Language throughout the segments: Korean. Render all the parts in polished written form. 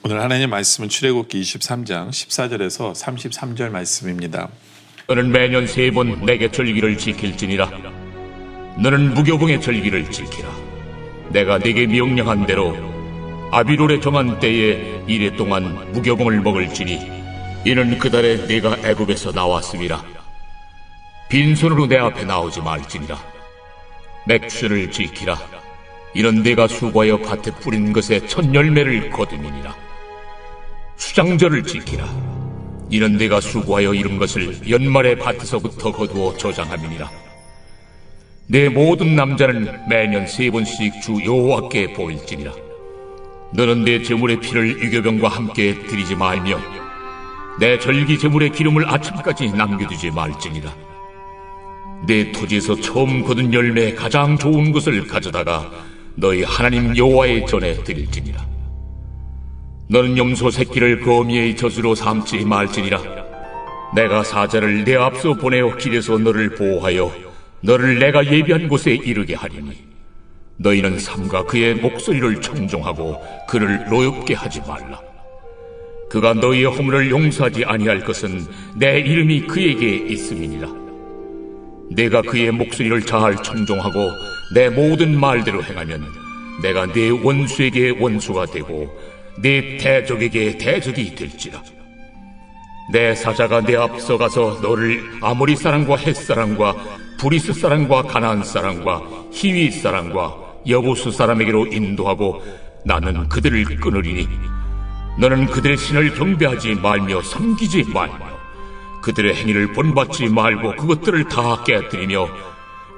오늘 하나님의 말씀은 출애굽기 23장 14절에서 33절 말씀입니다. 너는 매년 3번 내게 절기를 지킬지니라. 너는 무교봉의 절기를 지키라. 내가 네게 명령한 대로 아비롤에 정한 때에 이래 동안 무교봉을 먹을지니 이는 그 달에 네가 애굽에서 나왔음이라. 빈손으로 내 앞에 나오지 말지니라. 맥주를 지키라. 이는 네가 수고하여 밭에 뿌린 것의 첫 열매를 거두니라. 수장절을 지키라. 이는 네가 수고하여 이룬 것을 연말에 밭에서부터 거두어 저장함이니라. 내 모든 남자는 매년 3번씩 주 여호와께 보일지니라. 너는 내 제물의 피를 유교병과 함께 드리지 말며 내 절기 제물의 기름을 아침까지 남겨두지 말지니라. 내 토지에서 처음 거둔 열매 가장 좋은 것을 가져다가 너희 하나님 여호와의 전에 드릴지니라. 너는 염소 새끼를 거미의 젖으로 삼지 말지니라. 내가 사자를 내 앞서 보내어 길에서 너를 보호하여 너를 내가 예비한 곳에 이르게 하리니 너희는 삼가 그의 목소리를 청종하고 그를 노엽게 하지 말라. 그가 너희의 허물을 용서하지 아니할 것은 내 이름이 그에게 있음이니라. 내가 그의 목소리를 잘 청종하고 내 모든 말대로 행하면 내가 네 원수에게 원수가 되고 네 대적에게 대적이 될지라. 내 사자가 내 앞서 가서 너를 아모리 사람과 헷 사람과 브리스 사람과 가나안 사람과 히위 사람과 여부수 사람에게로 인도하고 나는 그들을 끊으리니 너는 그들의 신을 경배하지 말며 섬기지 말며 그들의 행위를 본받지 말고 그것들을 다 깨뜨리며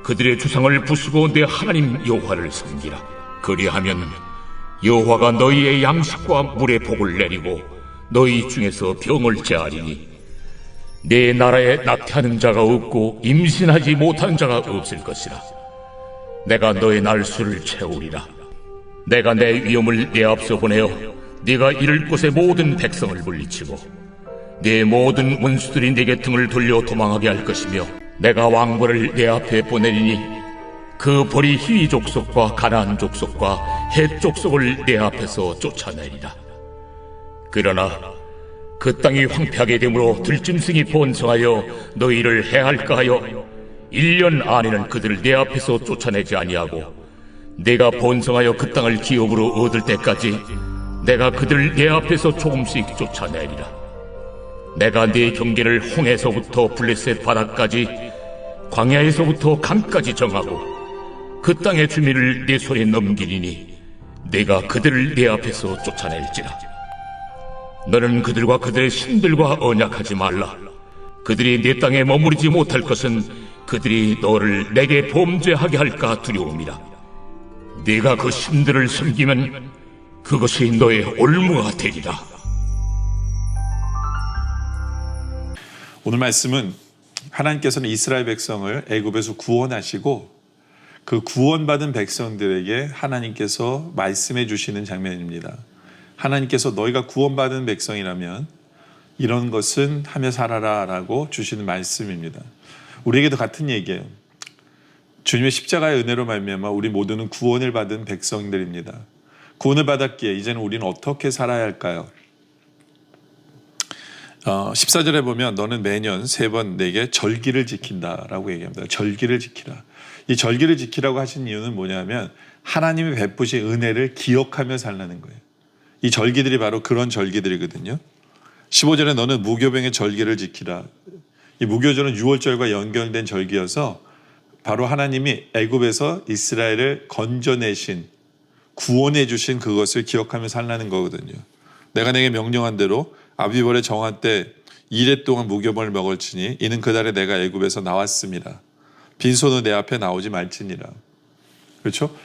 그들의 주상을 부수고 내 하나님 여호와를 섬기라. 그리하면 여호와가 너희의 양식과 물의 복을 내리고 너희 중에서 병을 제하리니 내 나라에 낙태하는 자가 없고 임신하지 못하는 자가 없을 것이라. 내가 너의 날수를 채우리라. 내가 내 위엄을 내 앞서 보내어 네가 이를 곳의 모든 백성을 물리치고 네 모든 원수들이 네게 등을 돌려 도망하게 할 것이며 내가 왕벌을 내 앞에 보내리니 그 벌이 히위 족속과 가나안 족속과 헷 족속을 내 앞에서 쫓아내리라. 그러나 그 땅이 황폐하게 되므로 들짐승이 번성하여 너희를 해할까 하여 1년 안에는 그들을 내 앞에서 쫓아내지 아니하고 내가 번성하여 그 땅을 기업으로 얻을 때까지 내가 그들을 내 앞에서 조금씩 쫓아내리라. 내가 네 경계를 홍해서부터 블레셋 바다까지 광야에서부터 강까지 정하고 그 땅의 주민을 네 손에 넘기리니 내가 그들을 내 앞에서 쫓아낼지라. 너는 그들과 그들의 신들과 언약하지 말라. 그들이 내 땅에 머무르지 못할 것은 그들이 너를 내게 범죄하게 할까 두려움이라. 네가 그 신들을 섬기면 그것이 너의 올무가 되리라. 오늘 말씀은 하나님께서는 이스라엘 백성을 애굽에서 구원하시고 그 구원받은 백성들에게 하나님께서 말씀해 주시는 장면입니다. 하나님께서 너희가 구원받은 백성이라면 이런 것은 하며 살아라 라고 주시는 말씀입니다. 우리에게도 같은 얘기예요. 주님의 십자가의 은혜로 말미암아 우리 모두는 구원을 받은 백성들입니다. 구원을 받았기에 이제는 우리는 어떻게 살아야 할까요? 14절에 보면 너는 매년 3번 내게 절기를 지킨다라고 얘기합니다. 절기를 지키라. 이 절기를 지키라고 하신 이유는 뭐냐면 하나님이 베푸신 은혜를 기억하며 살라는 거예요. 이 절기들이 바로 그런 절기들이거든요. 15절에 너는 무교병의 절기를 지키라. 이 무교절은 6월절과 연결된 절기여서 바로 하나님이 애굽에서 이스라엘을 건져내신 구원해 주신 그것을 기억하며 살라는 거거든요. 내가 내게 명령한 대로 아비벌에 정한 때 2례 동안 무교병을 먹을지니 이는 그날에 내가 애굽에서 나왔습니다. 빈손으로 내 앞에 나오지 말지니라. 그렇죠?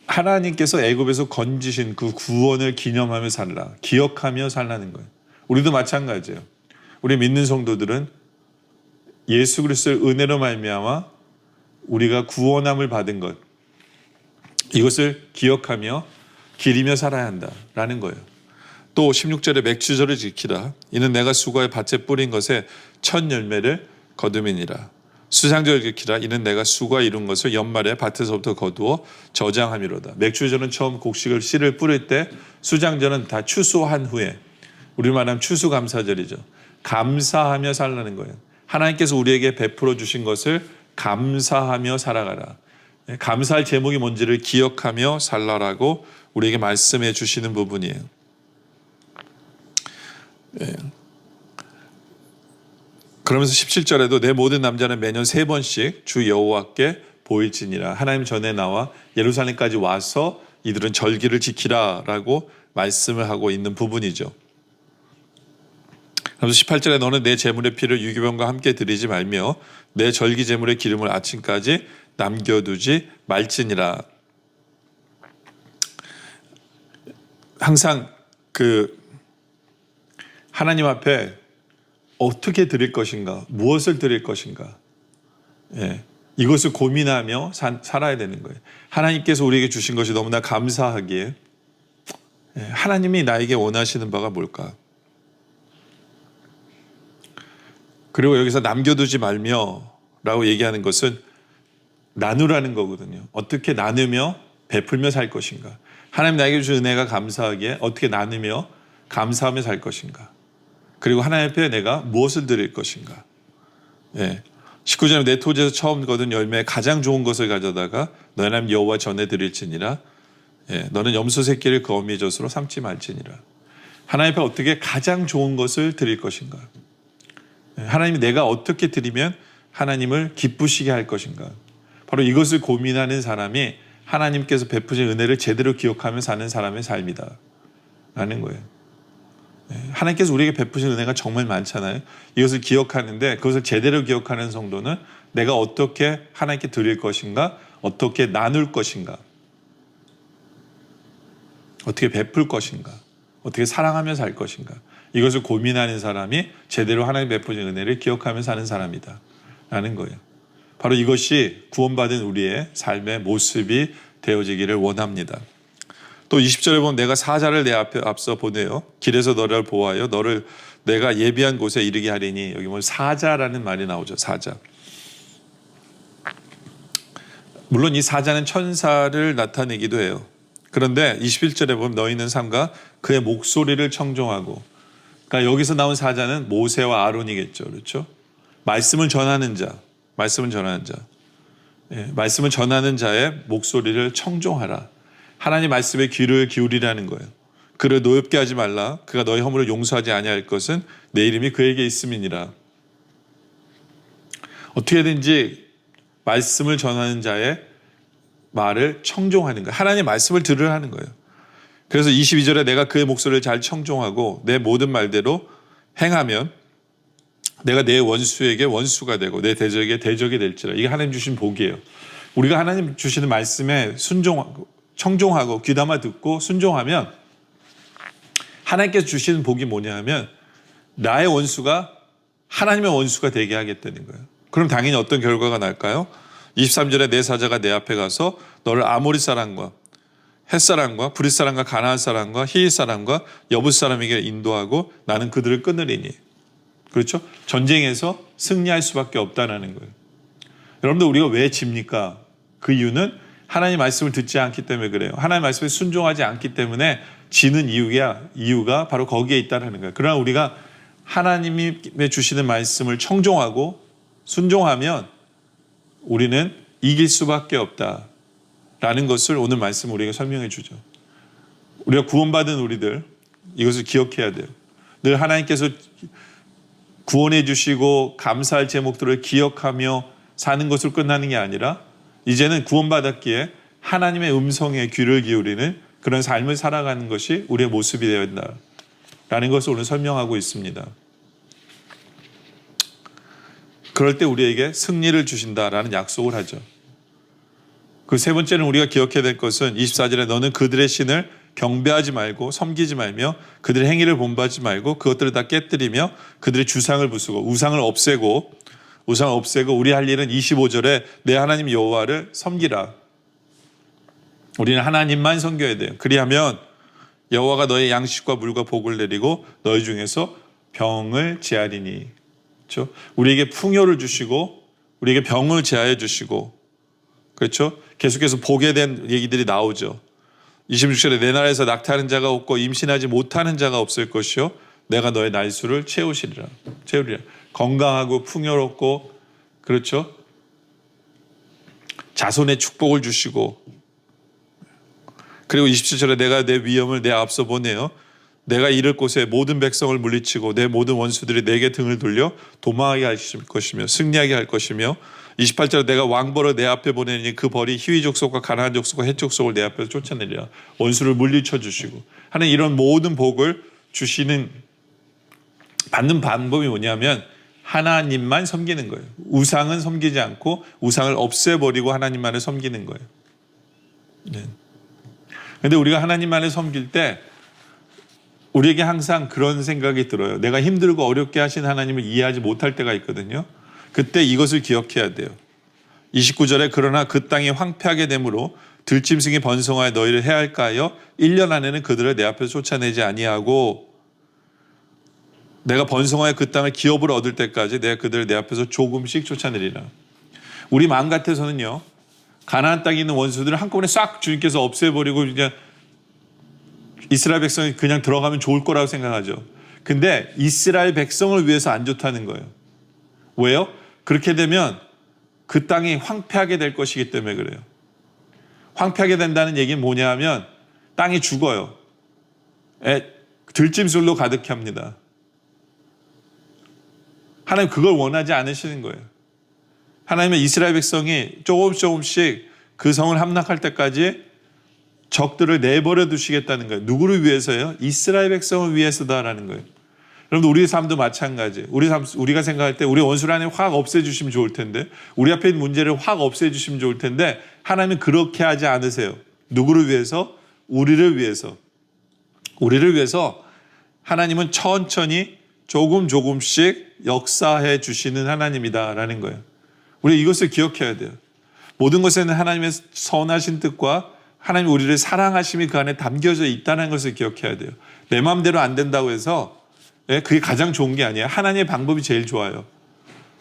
하나님께서 애굽에서 건지신 그 구원을 기념하며 살라. 기억하며 살라는 거예요. 우리도 마찬가지예요. 우리 믿는 성도들은 예수 그리스도의 은혜로 말미암아 우리가 구원함을 받은 것, 이것을 기억하며 기리며 살아야 한다라는 거예요. 또 16절에 맥주절을 지키라. 이는 내가 수고에 밭에 뿌린 것에 첫 열매를 거둠이니라. 수상절을 지키라. 이는 내가 수고에 이룬 것을 연말에 밭에서부터 거두어 저장함이로다. 맥주절은 처음 곡식을 씨를 뿌릴 때, 수장절은 다 추수한 후에, 우리 말하면 추수감사절이죠. 감사하며 살라는 거예요. 하나님께서 우리에게 베풀어 주신 것을 감사하며 살아가라. 감사할 제목이 뭔지를 기억하며 살라라고 우리에게 말씀해 주시는 부분이에요. 그러면서 17절에도 내 모든 남자는 매년 3번씩 주 여호와께 보일지니라. 하나님 전에 나와 예루살렘까지 와서 이들은 절기를 지키라라고 말씀을 하고 있는 부분이죠. 그래서 18절에 너는 내 제물의 피를 유기병과 함께 드리지 말며 내 절기 제물의 기름을 아침까지 남겨두지 말지니라. 항상 하나님 앞에 어떻게 드릴 것인가, 무엇을 드릴 것인가, 이것을 고민하며 살아야 되는 거예요. 하나님께서 우리에게 주신 것이 너무나 감사하기에 하나님이 나에게 원하시는 바가 뭘까? 그리고 여기서 남겨두지 말며 라고 얘기하는 것은 나누라는 거거든요. 어떻게 나누며 베풀며 살 것인가? 하나님 나에게 주신 은혜가 감사하기에 어떻게 나누며 감사하며 살 것인가? 그리고 하나님 앞에 내가 무엇을 드릴 것인가? 19절에 내 토지에서 처음 거둔 열매에 가장 좋은 것을 가져다가 너희 하나님 여호와 전에 드릴지니라. 너는 염소 새끼를 그 어미의 젖으로 삼지 말지니라. 하나님 앞에 어떻게 가장 좋은 것을 드릴 것인가? 하나님이 내가 어떻게 드리면 하나님을 기쁘시게 할 것인가? 바로 이것을 고민하는 사람이 하나님께서 베푸신 은혜를 제대로 기억하며 사는 사람의 삶이다 라는 거예요. 하나님께서 우리에게 베푸신 은혜가 정말 많잖아요. 이것을 기억하는데 그것을 제대로 기억하는 성도는 내가 어떻게 하나님께 드릴 것인가, 어떻게 나눌 것인가, 어떻게 베풀 것인가, 어떻게 사랑하며 살 것인가, 이것을 고민하는 사람이 제대로 하나님 베푸신 은혜를 기억하며 사는 사람이다 라는 거예요. 바로 이것이 구원받은 우리의 삶의 모습이 되어지기를 원합니다. 또 20절에 보면 내가 사자를 내 앞에 앞서 보내어 길에서 너를 보호하여 너를 내가 예비한 곳에 이르게 하리니, 여기 보면 사자라는 말이 나오죠. 사자. 물론 이 사자는 천사를 나타내기도 해요. 그런데 21절에 보면 너희는 삼가 그의 목소리를 청종하고, 그러니까 여기서 나온 사자는 모세와 아론이겠죠. 그렇죠? 말씀을 전하는 자, 말씀을 전하는 자의 목소리를 청종하라. 하나님 말씀에 귀를 기울이라는 거예요. 그를 노엽게 하지 말라. 그가 너희 허물을 용서하지 아니할 것은 내 이름이 그에게 있음이니라. 어떻게든지 말씀을 전하는 자의 말을 청종하는 거예요. 하나님의 말씀을 들으라는 거예요. 그래서 22절에 내가 그의 목소리를 잘 청종하고 내 모든 말대로 행하면 내가 내 원수에게 원수가 되고 내 대적에게 대적이 될지라. 이게 하나님 주신 복이에요. 우리가 하나님 주시는 말씀에 청종하고 귀담아 듣고 순종하면 하나님께서 주시는 복이 뭐냐 하면 나의 원수가 하나님의 원수가 되게 하겠다는 거예요. 그럼 당연히 어떤 결과가 날까요? 23절에 내 사자가 내 앞에 가서 너를 아모리 사람과 헷 사람과 브릿 사람과 가나안 사람과 히윗 사람과 여부스 사람에게 인도하고 나는 그들을 끊으리니. 그렇죠? 전쟁에서 승리할 수밖에 없다는 거예요. 여러분들 우리가 왜 집니까? 그 이유는 하나님 말씀을 듣지 않기 때문에 그래요. 하나님 말씀에 순종하지 않기 때문에 지는 이유가 바로 거기에 있다는 거예요. 그러나 우리가 하나님이 주시는 말씀을 청종하고 순종하면 우리는 이길 수밖에 없다라는 것을 오늘 말씀 우리에게 설명해 주죠. 우리가 구원받은 우리들 이것을 기억해야 돼요. 늘 하나님께서 구원해 주시고 감사할 제목들을 기억하며 사는 것으로 끝나는 게 아니라 이제는 구원받았기에 하나님의 음성에 귀를 기울이는 그런 삶을 살아가는 것이 우리의 모습이 되어야 된다라는 것을 오늘 설명하고 있습니다. 그럴 때 우리에게 승리를 주신다라는 약속을 하죠. 그 세 번째는 우리가 기억해야 될 것은 24절에 너는 그들의 신을 경배하지 말고 섬기지 말며 그들의 행위를 본받지 말고 그것들을 다 깨뜨리며 그들의 주상을 부수고 우상을 없애고 우리 할 일은 25절에 내 하나님 여호와를 섬기라. 우리는 하나님만 섬겨야 돼요. 그리하면 여호와가 너의 양식과 물과 복을 내리고 너희 중에서 병을 제하리니. 그렇죠? 우리에게 풍요를 주시고 우리에게 병을 제하여 주시고 그렇죠? 계속해서 복에 대한 얘기들이 나오죠. 26절에 내 나라에서 낙태하는 자가 없고 임신하지 못하는 자가 없을 것이요 내가 너의 날수를 채우리라. 건강하고 풍요롭고 그렇죠? 자손의 축복을 주시고 그리고 27절에 내가 내 위엄을 내 앞서 보내어 내가 이를 곳에 모든 백성을 물리치고 내 모든 원수들이 내게 등을 돌려 도망하게 할 것이며 승리하게 할 것이며 28절에 내가 왕벌을 내 앞에 보내니 그 벌이 히위 족속과 가나안 족속과 헷 족속을 내 앞에서 쫓아내리라. 원수를 물리쳐 주시고 하는 이런 모든 복을 주시는 받는 방법이 뭐냐면 하나님만 섬기는 거예요. 우상은 섬기지 않고 우상을 없애버리고 하나님만을 섬기는 거예요. 그런데 우리가 하나님만을 섬길 때 우리에게 항상 그런 생각이 들어요. 내가 힘들고 어렵게 하신 하나님을 이해하지 못할 때가 있거든요. 그때 이것을 기억해야 돼요. 29절에 그러나 그 땅이 황폐하게 되므로 들짐승이 번성하여 너희를 해할까 하여 1년 안에는 그들을 내 앞에서 쫓아내지 아니하고 내가 번성하여 그 땅을 기업으로 얻을 때까지 내가 그들을 내 앞에서 조금씩 쫓아내리라. 우리 마음 같아서는요. 가나안 땅에 있는 원수들을 한꺼번에 싹 주님께서 없애버리고 그냥 이스라엘 백성이 그냥 들어가면 좋을 거라고 생각하죠. 근데 이스라엘 백성을 위해서 안 좋다는 거예요. 왜요? 그렇게 되면 그 땅이 황폐하게 될 것이기 때문에 그래요. 황폐하게 된다는 얘기는 뭐냐 하면 땅이 죽어요. 들짐승으로 가득해 합니다. 하나님 그걸 원하지 않으시는 거예요. 하나님은 이스라엘 백성이 조금씩 그 성을 함락할 때까지 적들을 내버려 두시겠다는 거예요. 누구를 위해서요? 이스라엘 백성을 위해서다라는 거예요. 여러분 우리의 삶도 마찬가지. 우리가 생각할 때 우리 원수를 하나님 확 없애주시면 좋을 텐데 우리 앞에 있는 문제를 확 없애주시면 좋을 텐데 하나님은 그렇게 하지 않으세요. 누구를 위해서? 우리를 위해서. 우리를 위해서 하나님은 천천히 조금씩 역사해 주시는 하나님이다라는 거예요. 우리 이것을 기억해야 돼요. 모든 것에는 하나님의 선하신 뜻과 하나님 우리를 사랑하심이 그 안에 담겨져 있다는 것을 기억해야 돼요. 내 마음대로 안 된다고 해서 그게 가장 좋은 게 아니에요. 하나님의 방법이 제일 좋아요.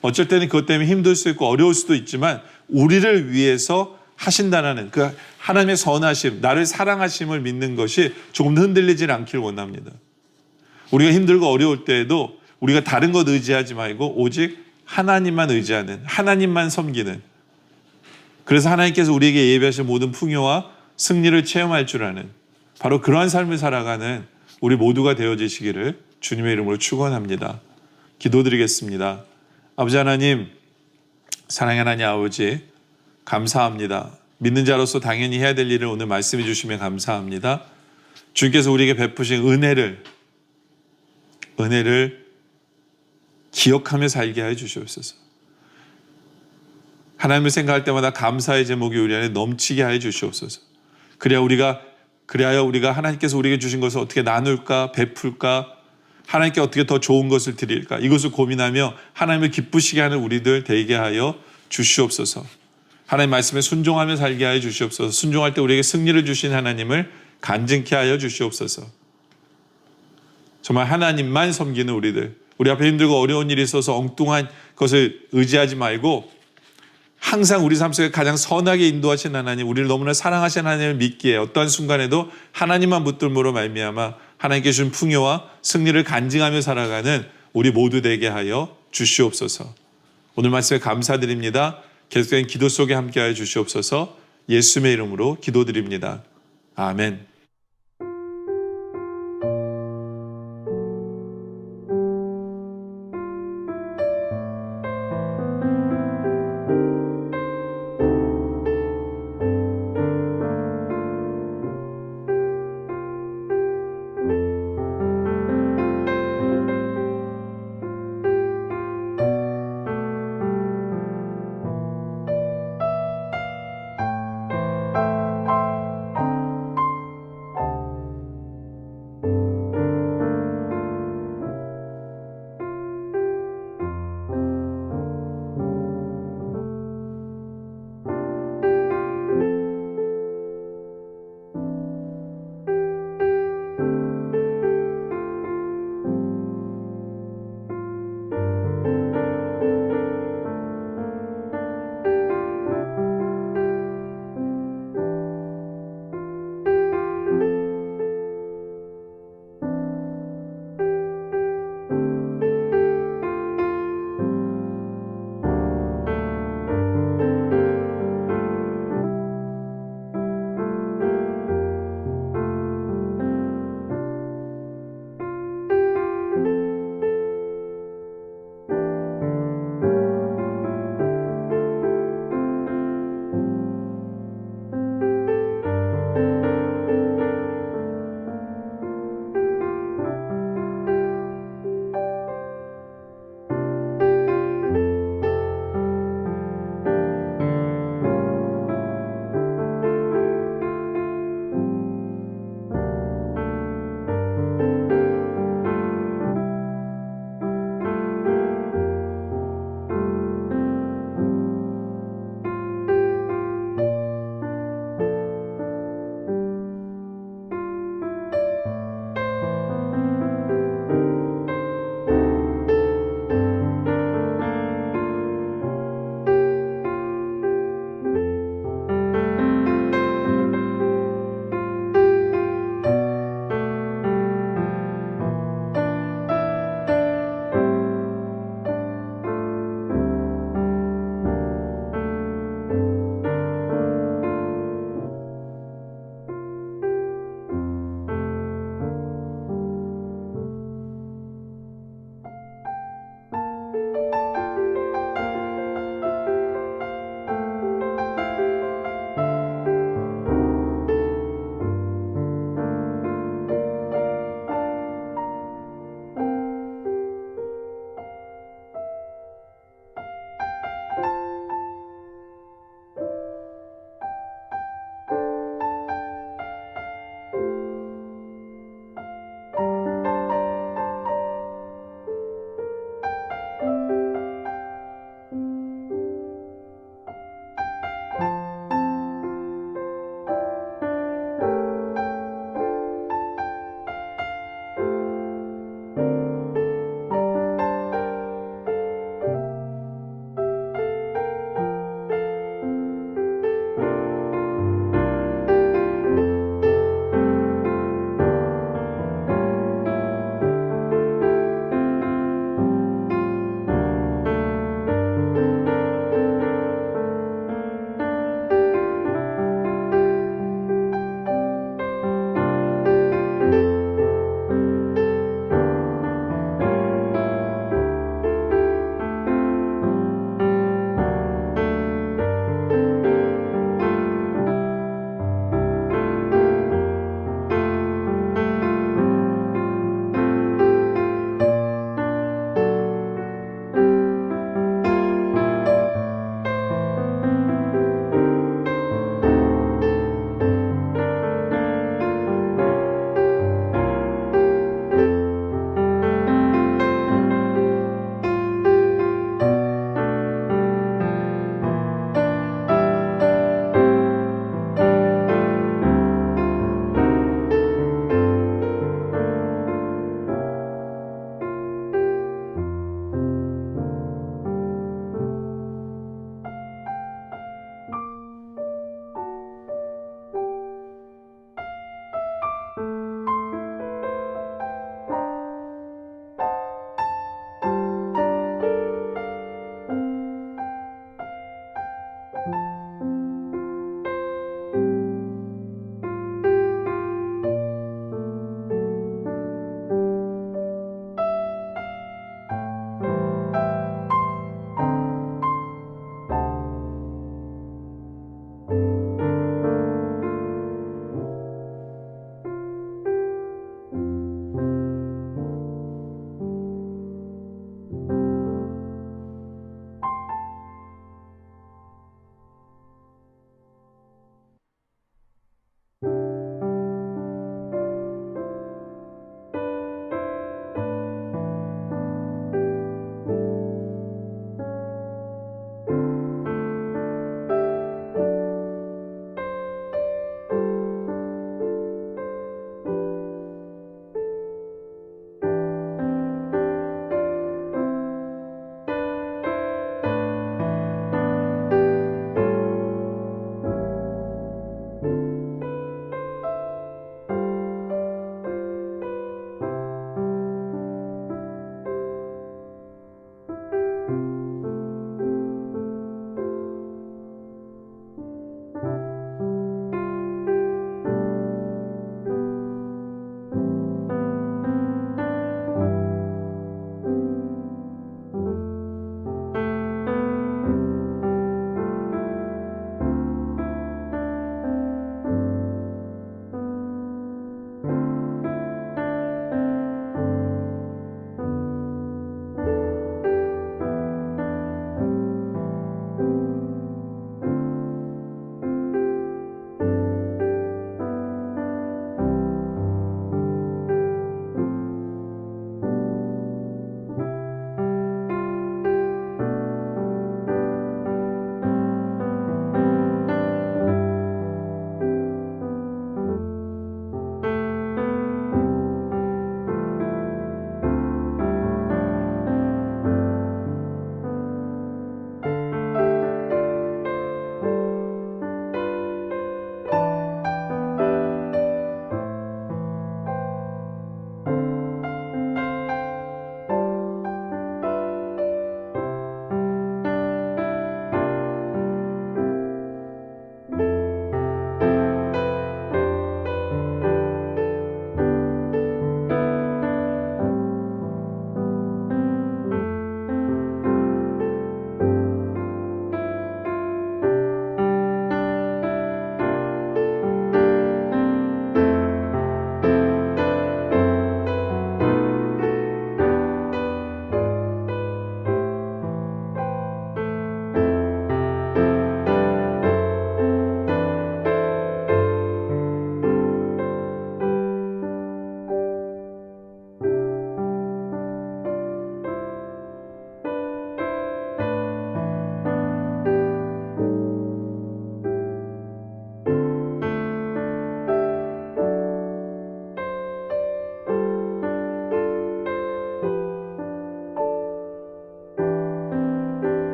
어쩔 때는 그것 때문에 힘들 수 있고 어려울 수도 있지만 우리를 위해서 하신다는 그 하나님의 선하심, 나를 사랑하심을 믿는 것이 조금 흔들리지 않기를 원합니다. 우리가 힘들고 어려울 때에도 우리가 다른 것 의지하지 말고 오직 하나님만 의지하는, 하나님만 섬기는, 그래서 하나님께서 우리에게 예비하신 모든 풍요와 승리를 체험할 줄 아는 바로 그러한 삶을 살아가는 우리 모두가 되어지시기를 주님의 이름으로 축원합니다. 기도드리겠습니다. 아버지 하나님, 사랑의 하나님 아버지, 감사합니다. 믿는 자로서 당연히 해야 될 일을 오늘 말씀해 주시면 감사합니다. 주님께서 우리에게 베푸신 은혜를 기억하며 살게 하여 주시옵소서. 하나님을 생각할 때마다 감사의 제목이 우리 안에 넘치게 하여 주시옵소서. 그래야 우리가 그리하여 우리가 하나님께서 우리에게 주신 것을 어떻게 나눌까, 베풀까, 하나님께 어떻게 더 좋은 것을 드릴까, 이것을 고민하며 하나님을 기쁘시게 하는 우리들 되게 하여 주시옵소서. 하나님 말씀에 순종하며 살게 하여 주시옵소서. 순종할 때 우리에게 승리를 주신 하나님을 간증케 하여 주시옵소서. 정말 하나님만 섬기는 우리들, 우리 앞에 힘들고 어려운 일이 있어서 엉뚱한 것을 의지하지 말고 항상 우리 삶 속에 가장 선하게 인도하신 하나님, 우리를 너무나 사랑하신 하나님을 믿기에 어떠한 순간에도 하나님만 붙들므로 말미암아 하나님께 주신 풍요와 승리를 간증하며 살아가는 우리 모두 되게 하여 주시옵소서. 오늘 말씀에 감사드립니다. 계속된 기도 속에 함께하여 주시옵소서. 예수님의 이름으로 기도드립니다. 아멘.